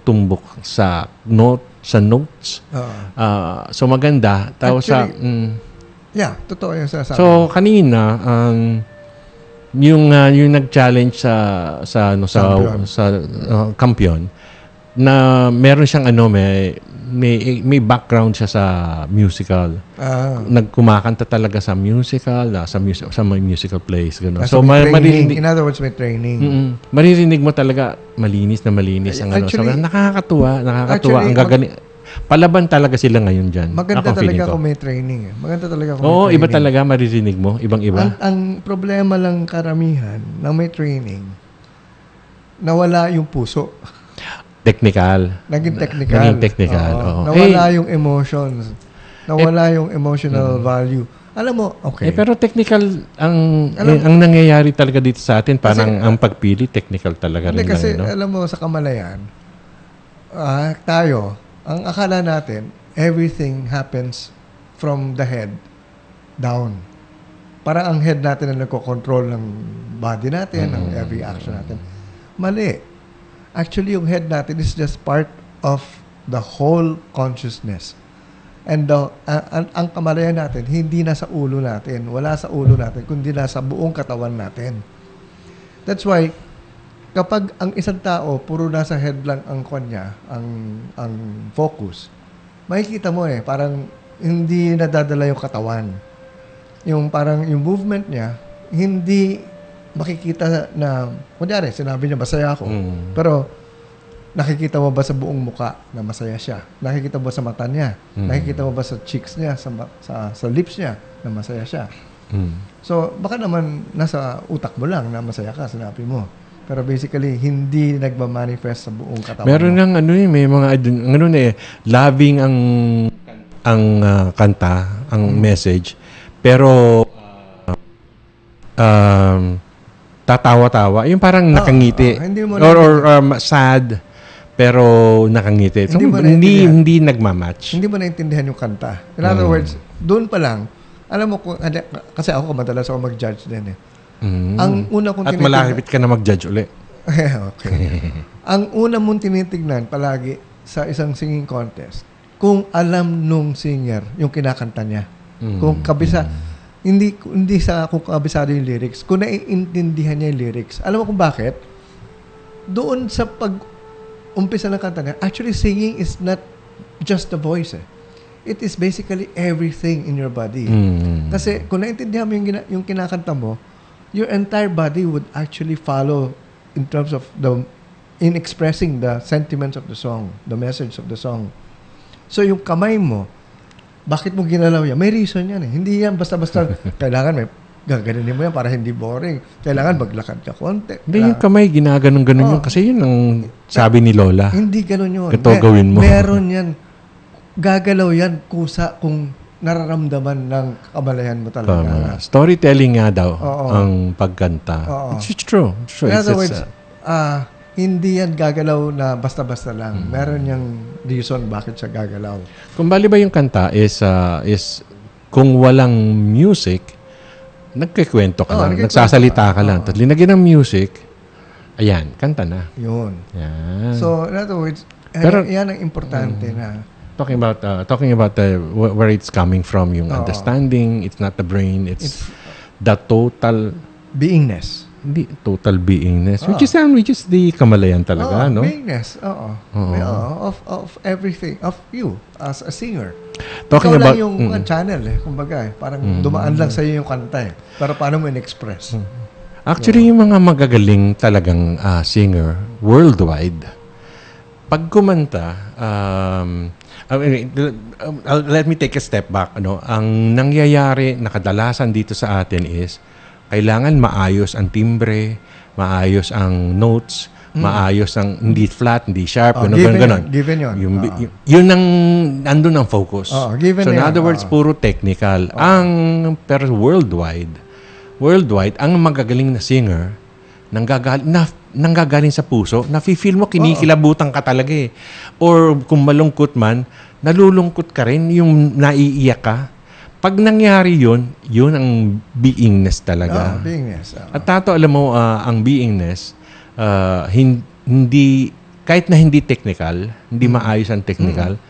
tumbok sa notes. So maganda. Totoo yung sasabi. So kanina yung nag-challenge sa kampiyon, na meron siyang may background siya sa musical. Nagkumakanta talaga sa musical, sa mga musical plays, gano'n. So maririnig, in other words, may training. Maririnig mo talaga malinis ang Actually, so, nakakatuwa ang gagani. Palaban talaga sila ngayon diyan. Maganda talaga kung may training. Maganda talaga kung may training. Iba talaga maririnig mo, ibang-iba. Ang problema lang karamihan na may training, nawala yung puso. Naging technical. Nawala yung emotions. Nawala yung emotional value. Alam mo, okay. Pero technical ang nangyayari talaga dito sa atin, parang ang pagpili technical talaga rin. Kasi alam mo sa kamalayan, tayo, ang akala natin, everything happens from the head down. Parang ang head natin ang nagko-control ng body natin, ng every action natin. Mali. Actually, yung head natin is just part of the whole consciousness. And ang kamalayan natin, hindi na sa ulo natin, wala sa ulo natin, kundi nasa buong katawan natin. That's why, kapag ang isang tao, puro nasa head lang ang kanya, ang focus, makikita mo parang hindi nadadala yung katawan. Yung parang yung movement niya, hindi makikita na, kunyari, sinabi niya, masaya ako. Pero, nakikita mo ba sa buong muka na masaya siya? Nakikita mo ba sa mata niya? Nakikita mo ba sa cheeks niya, sa lips niya na masaya siya? So, baka naman nasa utak mo lang na masaya ka, sinabi mo. Pero basically, hindi nagmamanifest sa buong katawan. Meron ng may mga loving ang kanta, ang message. Pero tatawa-tawa. Yung parang nakangiti. Or sad, pero nakangiti. So, hindi nagmamatch. Hindi mo naintindihan yung kanta. In other words, doon pa lang, alam mo, kasi ako madalas ako mag-judge din Ang una kong at malapit ka na mag-judge uli. Okay. Ang una mong tinitignan palagi sa isang singing contest, kung alam nung singer yung kinakanta niya. Kung hindi sa kung kabisado yung lyrics, kung naiintindihan niya yung lyrics. Alam mo kung bakit? Doon sa pag-umpisa ng kanta niya, actually singing is not just the voice. It is basically everything in your body. Kasi kung naiintindihan mo yung kinakanta mo, your entire body would actually follow in terms of in expressing the sentiments of the song, the message of the song. So yung kamay mo, bakit mo ginalaw yan? May reason yan Hindi yan basta-basta kailangan gaganin mo yan para hindi boring. Kailangan maglakad ka konti. Hindi yung kamay, ginaganon-ganon yun. Kasi yun ang sabi ni Lola. Hindi ganon yun. Ito gawin mo. Meron yan. Gagalaw yan kung nararamdaman ng kamalayan mo talaga. Storytelling nga daw ang pagkanta. It's true. In other words, hindi yan gagalaw na basta-basta lang. Meron niyang reason bakit siya gagalaw. Kung bali ba yung kanta is kung walang music, nagkikwento ka lang, nagsasalita ka lang. Tapos linagyan ng music, ayan, kanta na. Yun. Yan. So, in other words, yan ang importante na. Talking about where it's coming from, yung understanding, it's not the brain, it's the total beingness. Hindi total beingness. Which is the kamalayan talaga, no? Beingness, of everything, of you as a singer. Talking Ikaw about lang yung channel kumbaga parang dumaan lang sa iyo yung kanta Pero paano mo in-express? Actually, yung mga magagaling talagang singer worldwide, pag kumanta, let me take a step back. Ang nangyayari na kadalasan dito sa atin is kailangan maayos ang timbre, maayos ang notes, maayos ang hindi flat, hindi sharp, gano'n. Given yun. Yun ang nandun ang focus. So in other words, puro technical. Pero worldwide, ang magagaling na singer, nanggagaling sa puso, nafe-feel mo, kinikilabutan ka talaga Or kung malungkot man, nalulungkot ka rin, yung naiiyak ka. Pag nangyari yun ang beingness talaga. Beingness. At tato, alam mo, ang beingness, hindi, kahit na hindi technical, hindi maayos ang technical,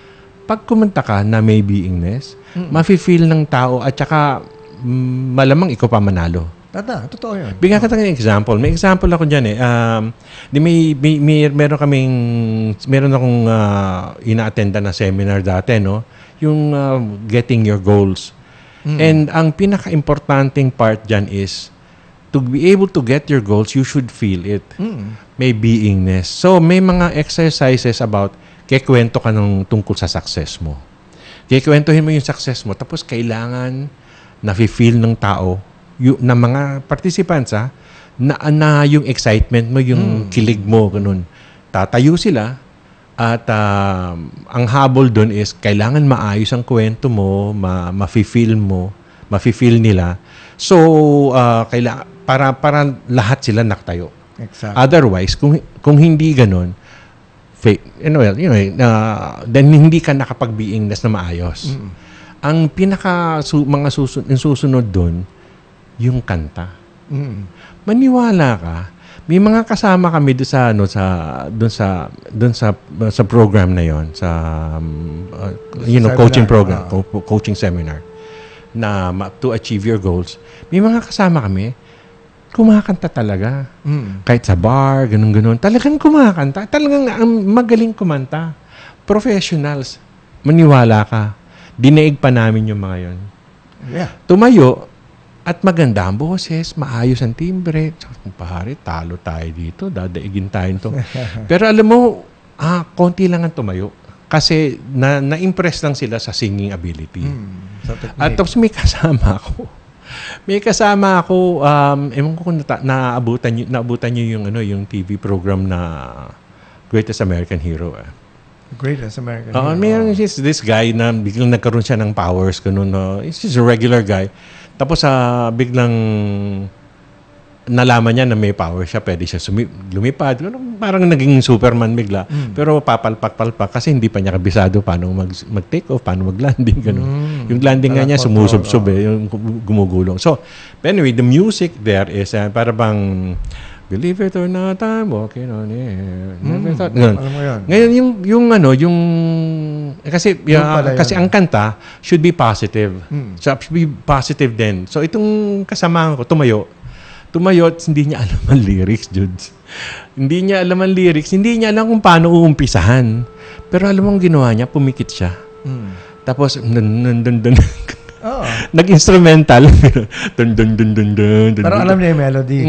pag kumanta ka na may beingness, mafe-feel ng tao at saka malamang ikaw pa manalo. Totoo yun. Bigyan ka ng example. May example ako dyan eh. Meron akong ina-attenda na seminar dati, no? Yung getting your goals. And ang pinaka-importanting part dyan is to be able to get your goals, you should feel it. May beingness. So, may mga exercises about kikwento ka tungkol sa success mo. Kikwentuhin mo yung success mo, tapos kailangan na-feel ng tao, na mga participants, na yung excitement mo, yung kilig mo, ganun. Tatayo sila, at ang habol doon is kailangan maayos ang kwento mo, ma-feel nila. So, para lahat sila nakatayo. Exactly. Otherwise, kung hindi ganun, then hindi ka nakapag-beingness na maayos. Ang mga susunod doon, yung kanta. Maniwala ka, may mga kasama kami doon sa program na yon, sa coaching program, coaching seminar na to achieve your goals. May mga kasama kami kumakanta talaga. Kahit sa bar, ganun-ganun. Talagang kumakanta. Talagang magaling kumanta. Professionals. Maniwala ka. Dinaig pa namin yung mga yon. Yeah. Tumayo at maganda ang boses, maayos ang timbre. Pahari, talo tayo dito. Dadaigin tayo to. Pero alam mo, konti lang ang tumayo. Kasi na-impress lang sila sa singing ability. At tapos may kasama ako. Ewan ko kung naabutan niyo yung TV program na Greatest American Hero. Greatest American Hero. Mayroon this guy na biglang nagkaroon siya ng powers. He's just a regular guy. Tapos biglang nalaman niya na may power siya, pwede siya lumipad. Parang naging Superman bigla. Pero papalpak kasi hindi pa niya kabisado paano mag-take off, paano mag-landing. Yung landing nga niya, sumusub-sub yung gumugulong. So, anyway, the music there is para bang believe it or not, I'm walking on air. Never thought. Ngayon, kasi ang kanta should be positive. So, should be positive din. So, itong kasama ko, tumayo at hindi niya alam ang lyrics, Judes. Hindi niya alam ang lyrics. Hindi niya alam kung paano uumpisahan. Pero alam mo ang ginawa niya, pumikit siya. Tapos, nag-instrumental. Pero alam niya yung melody.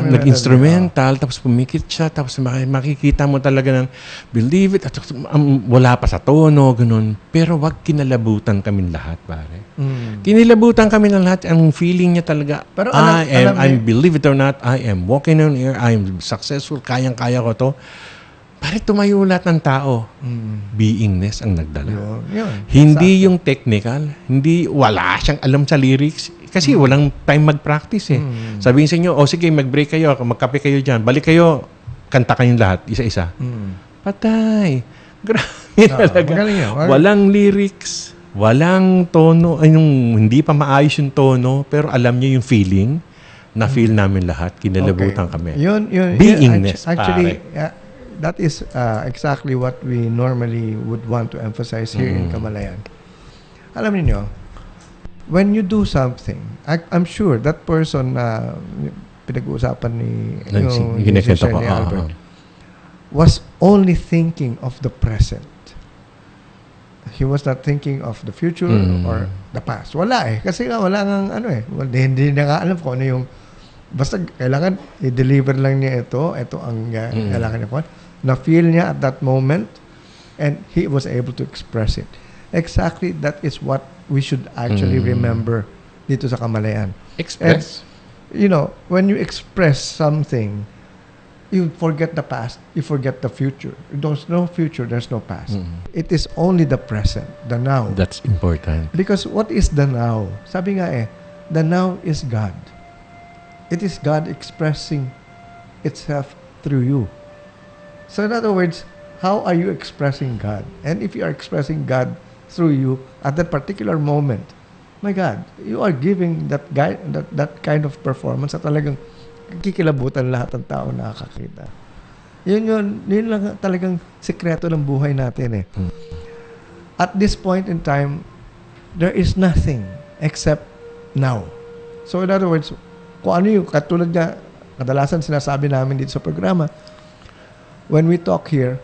Nag-instrumental, tapos pumikit siya, tapos makikita mo talaga ng believe it, at wala pa sa tono, ganun. Pero wag kinalabutan kami lahat, pare. Kinilabutan kami ng lahat. Ang feeling niya talaga, pero I believe it or not, I am walking on air, I am successful, kayang-kaya ko to. Pare, tumayo lahat ng tao. Beingness ang nagdala. Hindi yung technical. Wala siyang alam sa lyrics. Kasi walang time mag-practice eh. Sabihin sa inyo, sige, mag-break kayo, magkape kayo dyan, balik kayo, kanta kayong lahat, isa-isa. Patay. Grabe talaga. Walang lyrics, walang tono, hindi pa maayos yung tono, pero alam niyo yung feeling, na feel namin lahat, kinalabutan kami. Beingness, actually, that is exactly what we normally would want to emphasize here in Kamalayan. Alam niyo, when you do something, I'm sure that person na pinag-uusapan ni Albert was only thinking of the present. He was not thinking of the future or the past. Wala eh. Kasi wala nang hindi na nga alam kung ano yung basta kailangan i-deliver lang niya ito ang kailangan niya po. Na-feel niya at that moment and he was able to express it. Exactly, that is what we should actually remember dito sa Kamalayan. Express. And, when you express something, you forget the past, you forget the future. There's no future, there's no past. It is only the present, the now. That's important. Because what is the now? Sabi nga the now is God. It is God expressing itself through you. So in other words, how are you expressing God? And if you are expressing God through you at that particular moment, my God, you are giving that kind of performance at talagang kikilabutan lahat ng tao na nakakita. Yun lang talagang sikreto ng buhay natin eh. At this point in time, there is nothing except now. So in other words, kung ano yung katulad nga, kadalasan sinasabi namin dito sa programa, when we talk here,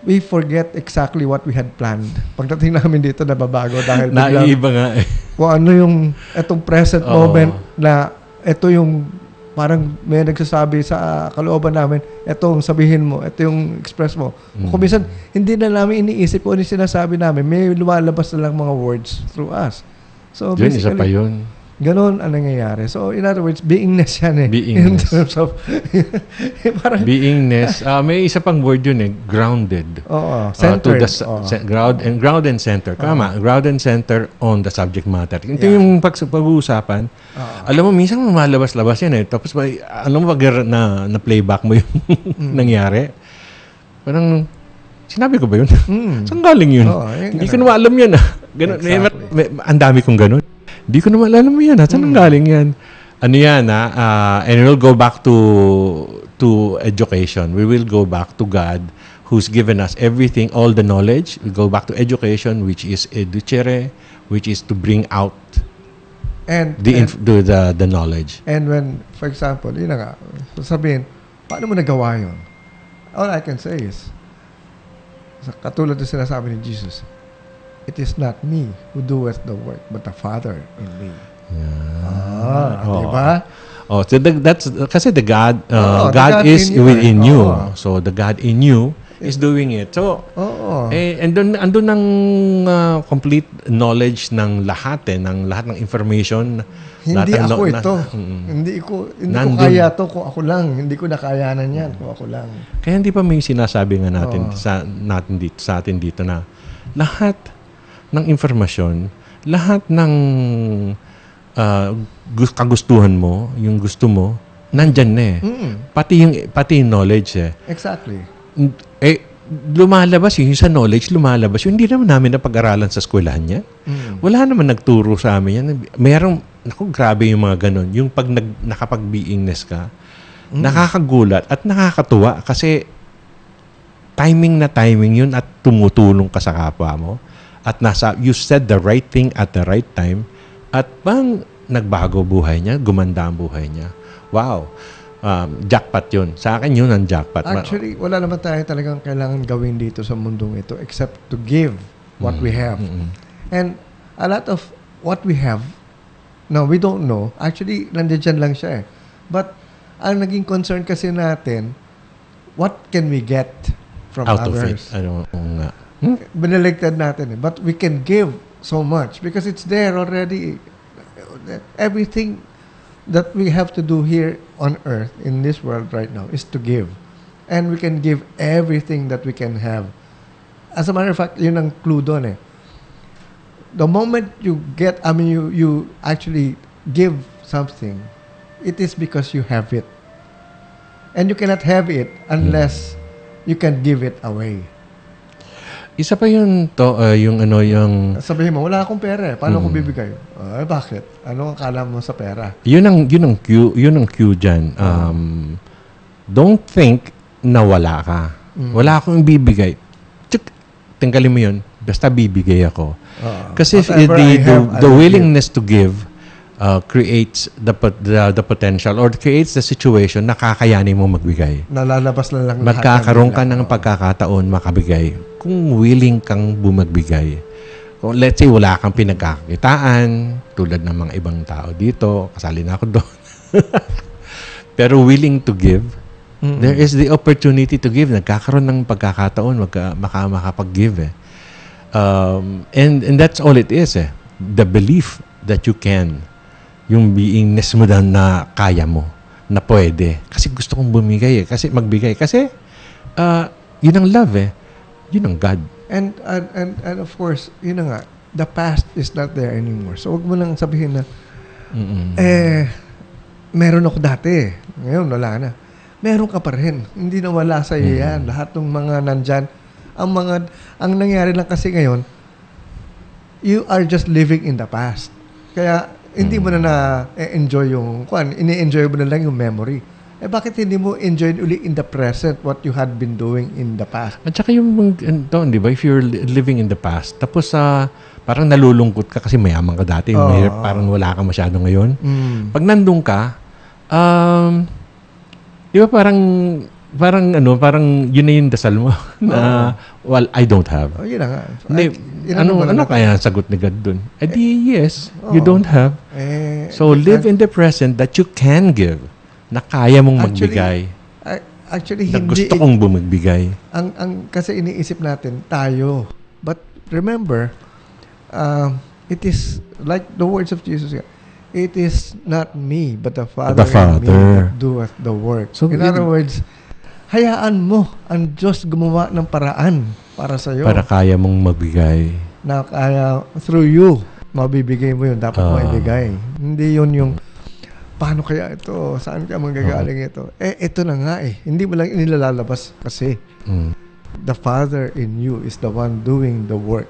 we forget exactly what we had planned. Pagdating namin dito, nababago dahil naiiba nga eh. Kung ano yung itong present moment na ito yung parang may nagsasabi sa kalooban namin, itong sabihin mo, ito yung express mo. Kung minsan, hindi na namin iniisip kung ano yung sinasabi namin. May lumalabas na lang mga words through us. So, yun, isa pa yun. Ganon ang nangyayari. So, in other words, beingness yan eh. Beingness. In terms of, parang, beingness. May isa pang word yun eh, grounded. Oo, centered. Ground and center. Tama, ground and center on the subject matter. Ito yung pag-uusapan. Alam mo, minsan lumalabas-labas yan eh. Tapos, alam mo, pag na-playback mo yung nangyari. Parang, sinabi ko ba yun? Saan galing yun? Hindi ko naman alam yan. Ganun, exactly. Ang dami kong ganun. Hindi ko naman alam mo yan. Saan ang galing yan? Ano yan, and we'll go back to education. We will go back to God who's given us everything, all the knowledge. We go back to education, which is educere, which is to bring out the knowledge. And when, for example, yun na nga, sabihin, paano mo nagawa yun? All I can say is, katulad na sinasabi ni Jesus, it is not me who doeth the work, but the Father in me. Diba? So that's kasi the God, God is within you. So the God in you is doing it. So, andun ang complete knowledge ng lahat ng information. Hindi ako ito. Hindi ko kaya to kung ako lang. Hindi ko nakayanan yan kung ako lang. Kaya hindi pa may sinasabi nga natin sa atin dito na lahat ng informasyon, lahat ng kagustuhan mo, yung gusto mo, nandyan na eh. Pati yung knowledge eh. Exactly. Lumalabas yung sa knowledge, lumalabas yung hindi naman namin napag-aralan sa eskwelahan niya. Wala naman nagturo sa amin yan. Mayroong, grabe yung mga ganun. Yung pag nakapag-beingness ka, nakakagulat at nakakatuwa kasi timing yun at tumutulong ka sa kapwa mo. At you said the right thing at the right time at bang nagbago buhay niya, gumanda ang buhay niya. Wow. Jackpot yun. Sa akin yun ang jackpot. Actually, wala naman tayo talagang kailangan gawin dito sa mundong ito except to give what we have. And a lot of what we have, no, we don't know. Actually, nandiyan lang siya eh. But ang naging concern kasi natin, what can we get from out others? Of it. Binaligtad natin eh. But we can give so much because it's there already. Everything that we have to do here on earth, in this world right now, is to give. And we can give everything that we can have. As a matter of fact, yun ang clue doon eh. The moment you you actually give something, it is because you have it. And you cannot have it unless you can give it away. Isa pa yun yung sabihin mo, wala akong pera eh. Paano ko bibigay? Bakit? Ano ang akala mo sa pera? Yun ang cue dyan. Don't think na wala ka. Wala akong bibigay. Tinggalin mo yun. Basta bibigay ako. Kasi the willingness to give creates the potential or creates the situation na kakayanin mo magbigay. Nalalabas na lang lahat. Magkakaroon ka ng pagkakataon makabigay kung willing kang bumagbigay. Kung let's say wala kang pinagkakakitaan tulad ng mga ibang tao dito, kasali na ako doon. Pero willing to give, there is the opportunity to give. Nagkakaroon ng pagkakataon makapag-give eh. And that's all it is eh. The belief that you can, yung beingness mo na kaya mo, na pwede. Kasi gusto kong bumigay eh. Kasi magbigay. Kasi yun ang love eh. Yun ang God. And of course, yun na nga, the past is not there anymore. So, huwag mo lang sabihin na, meron ako dati. Ngayon, wala na. Meron ka pa rin. Hindi na wala sa iyo yan. Lahat ng mga nandyan, ang nangyari lang kasi ngayon, you are just living in the past. Kaya, hindi mo na enjoy yung, ini-enjoy mo na lang yung memory. Bakit hindi mo enjoy uli in the present what you had been doing in the past? At saka yung, di ba, if you're living in the past, tapos parang nalulungkot ka kasi mayaman ka dati, parang wala ka masyado ngayon. Pag nandun ka, Di ba parang yun na yung dasal mo na, well, I don't have. Oh, yun na nga. Ano kaya ang sagot ni God dun? Yes, you don't have. So live in the present that you can give, na kaya mong magbigay. Actually, na gusto kong bumagbigay. Kasi iniisip natin, tayo. But remember, it is like the words of Jesus. It is not me, but the Father in me that doeth the work. So, in other words, hayaan mo ang Diyos gumawa ng paraan para sa iyo. Para kaya mong magbigay. Na kaya, through you, mabibigay mo yun. Dapat mo ibigay. Hindi yun yung, paano kaya ito? Saan kaya manggagaling ito? Ito na nga eh. Hindi mo lang inilalabas kasi. The Father in you is the one doing the work.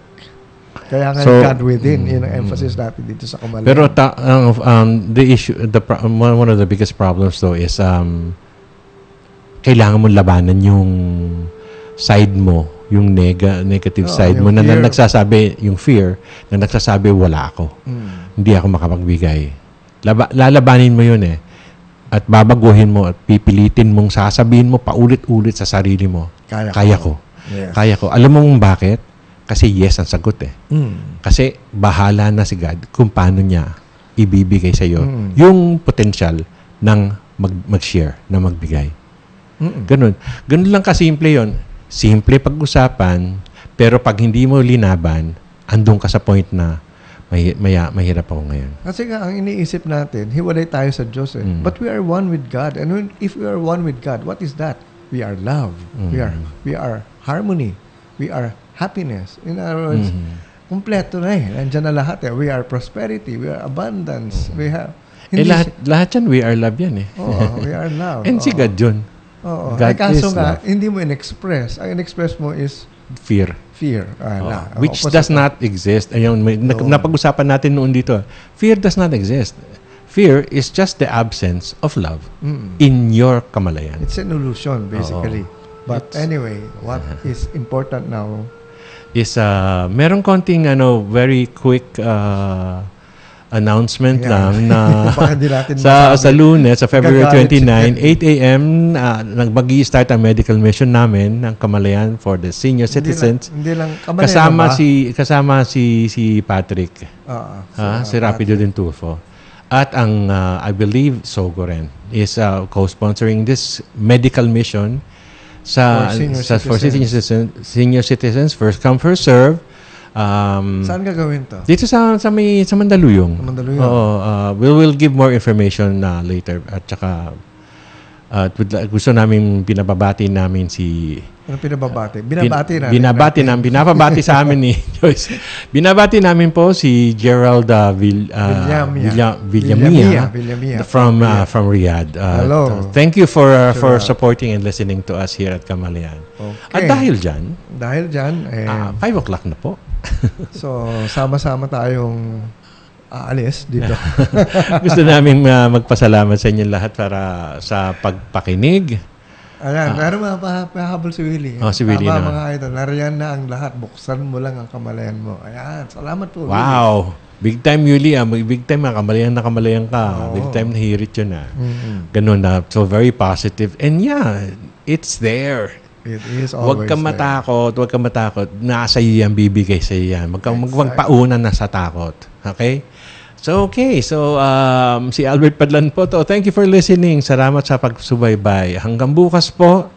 Kaya nga God within, yun ang emphasis natin dito sa Kamalayan. Pero the issue, one of the biggest problems though is kailangan mong labanan yung side mo, yung negative side mo na nagsasabi, yung fear, na nagsasabi wala ako. Hindi ako makapagbigay. Lalabanin mo yun at babaguhin mo at pipilitin mong sasabihin mo paulit-ulit sa sarili mo. Kaya ko. Yes. Kaya ko. Alam mo bakit? Kasi yes ang sagot Kasi bahala na si God kung paano niya ibibigay sa iyo yung potential ng mag-share, na magbigay. Ganun lang kasimple yon. Simple pag-usapan, pero pag hindi mo linaban, andun ka sa point na mahirap ako ngayon. Kasi nga, ang iniisip natin, hiwalay tayo sa Diyos But we are one with God. And if we are one with God, what is that? We are love. We are harmony. We are happiness. In other words, kumpleto na Nandiyan na lahat We are prosperity. We are abundance. We have... lahat yan, we are love yan we are love. And si God yun. God kaso is nga, love. hindi mo in-express. Ang in-express mo is... Fear. Which does not exist. Ayun, napag-usapan natin noon dito. Fear does not exist. Fear is just the absence of love in your kamalayan. It's an illusion, basically. But anyway, what is important now is merong konting very quick announcement lang na sa Lunes, sa February 29, 8 a.m. Mag-i-start ang medical mission namin ng Kamalayan for the senior citizens. Hindi lang kasama si Patrick. Si Rapido din Tulfo. At ang I believe Sogo rin is co-sponsoring this medical mission for senior citizens, first come, first serve. Saan gagawin to? Dito sa Mandaluyong. We will give more information later. At saka gusto namin pinababati namin si... Ano pinababati? Pinababati sa amin ni Joyce. Binabati namin po si Gerald Villamia from Riyadh. Hello. Thank you for supporting and listening to us here at Kamalayan. Okay. At dahil dyan, 5 o'clock na po. So, sama-sama tayong aalis dito. Gusto namin magpasalamat sa inyo lahat para sa pagpakinig. Ayan, pero mapahabol si Willie. Si Willie naman. Mga idol, nariyan na ang lahat. Buksan mo lang ang kamalayan mo. Ayan, salamat po, wow. Willie. Big time, Willie. Big time, kamalayan ka. Big time na hirit yun. Ganun na. So, very positive. And yeah, it's there. It is always Huwag kang matakot. Nasa iyo yan, bibigay sa iyo yan. Magpauna na sa takot. Okay? So, si Albert Padlan po to. Thank you for listening. Salamat sa pagsubaybay. Hanggang bukas po,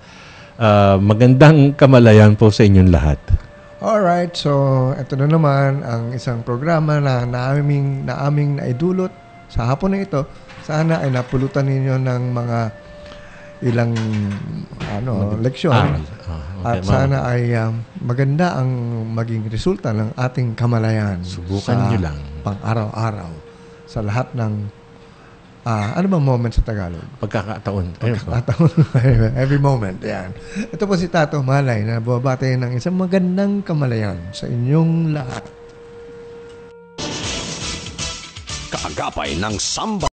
magandang kamalayan po sa inyong lahat. Alright, so ito na naman ang isang programa na aming naidulot sa hapon na ito. Sana ay napulutan ninyo ng mga ilang leksyon. At sana ay maganda ang maging resulta ng ating kamalayan. Subukan nyo lang. Pang-araw-araw. Sa lahat ng ano bang moment sa Tagalog? Pagkakataon. Every moment. Yan. Ito po si Tato Malay na bumabati ng isang magandang kamalayan sa inyong lahat. Kaagapay ng Samba